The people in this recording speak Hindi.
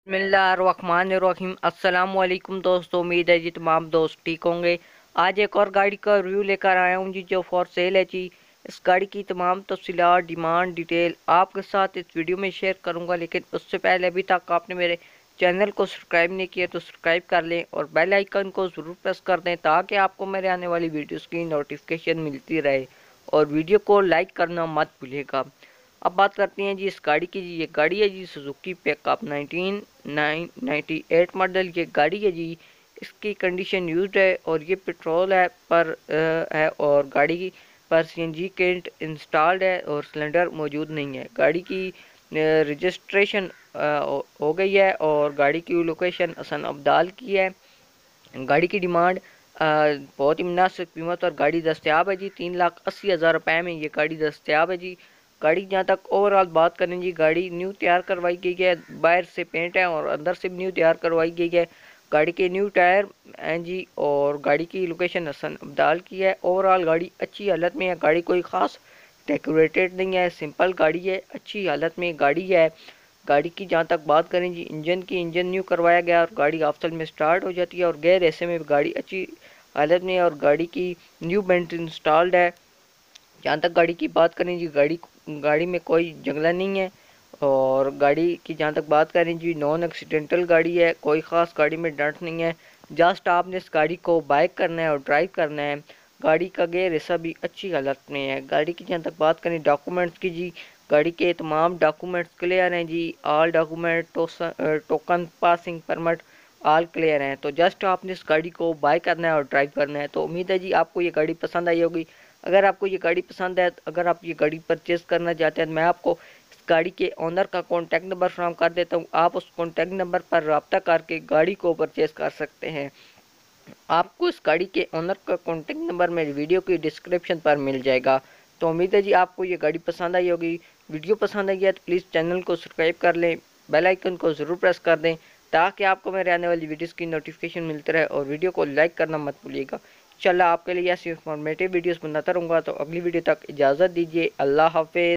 बिस्मिल्लाहिर्रहमानिर्रहीम। अस्सलामुअलैकुम दोस्तों, उम्मीद है जी तमाम दोस्त ठीक होंगे। आज एक और गाड़ी का रिव्यू लेकर आया हूँ जी, जो फॉर सेल है जी। इस गाड़ी की तमाम तफसीलात, डिमांड, डिटेल आपके साथ इस वीडियो में शेयर करूँगा। लेकिन उससे पहले अभी तक आपने मेरे चैनल को सब्सक्राइब नहीं किया तो सब्सक्राइब कर लें और बेल आइकन को ज़रूर प्रेस कर दें, ताकि आपको मेरे आने वाली वीडियोज़ की नोटिफिकेशन मिलती रहे। और वीडियो को लाइक करना मत भूलिएगा। अब बात करते हैं जी इस गाड़ी की। जी ये गाड़ी है जी सुजुकी पिकअप 1998 मॉडल। ये गाड़ी है जी, इसकी कंडीशन यूज्ड है और ये पेट्रोल है और गाड़ी पर सीएनजी किट इंस्टॉल्ड है और सिलेंडर मौजूद नहीं है। गाड़ी की रजिस्ट्रेशन हो गई है और गाड़ी की लोकेशन हसन अब्दाल की है। गाड़ी की डिमांड बहुत ही मुनासिब कीमत और गाड़ी दस्तियाब है जी। 3,80,000 रुपये में ये गाड़ी दस्तियाब है जी। गाड़ी जहाँ तक ओवरऑल बात करें जी, गाड़ी न्यू तैयार करवाई गई है। बाहर से पेंट है और अंदर से भी न्यू तैयार करवाई गई है। गाड़ी के न्यू टायर हैं जी और गाड़ी की लोकेशन हसन अब्दाल की है। ओवरऑल गाड़ी अच्छी हालत में है। गाड़ी कोई ख़ास डेकोरेटेड नहीं है, सिंपल गाड़ी है, अच्छी हालत में गाड़ी है। गाड़ी की जहाँ तक बात करें जी, इंजन न्यू करवाया गया और गाड़ी आफ्टर में स्टार्ट हो जाती है और गैर ऐसे में गाड़ी अच्छी हालत में है और गाड़ी की न्यू बेंट इंस्टॉल्ड है। जहाँ तक गाड़ी की बात करें जी, गाड़ी में कोई जंगला नहीं है और गाड़ी की जहाँ तक बात करें जी, नॉन एक्सीडेंटल गाड़ी है। कोई ख़ास गाड़ी में डंट नहीं है। जस्ट आपने इस गाड़ी को बाइक करना है और ड्राइव करना है। गाड़ी का गेयर ऐसा भी अच्छी हालत में है। गाड़ी की जहाँ तक बात करें डॉक्यूमेंट्स की जी, गाड़ी के तमाम डॉक्यूमेंट्स क्लियर हैं जी। All document, token, passing permit all clear हैं। तो जस्ट आपने इस गाड़ी को बाय करना है और ड्राइव करना है। तो उम्मीद है जी आपको ये गाड़ी पसंद आई होगी। अगर आपको ये गाड़ी पसंद है, अगर आप ये गाड़ी परचेज़ करना चाहते हैं, तो मैं आपको इस गाड़ी के ओनर का कॉन्टैक्ट नंबर फ्राहम कर देता हूँ। आप उस कॉन्टैक्ट नंबर पर रब्ता करके गाड़ी को परचेज़ कर सकते हैं। आपको इस गाड़ी के ओनर का कॉन्टैक्ट नंबर मेरी वीडियो की डिस्क्रिप्शन पर मिल जाएगा। तो उम्मीद है जी आपको ये गाड़ी पसंद आई होगी। वीडियो पसंद आई है तो प्लीज़ चैनल को सब्सक्राइब कर लें, बेल आइकन को ज़रूर प्रेस कर दें, ताकि आपको मेरे आने वाली वीडियोस की नोटिफिकेशन मिलती रहे। और वीडियो को लाइक करना मत भूलिएगा। इंशाल्लाह आपके लिए ऐसी इंफॉर्मेटिव वीडियोस बनाता रहूँगा। तो अगली वीडियो तक इजाज़त दीजिए। अल्लाह हाफिज़।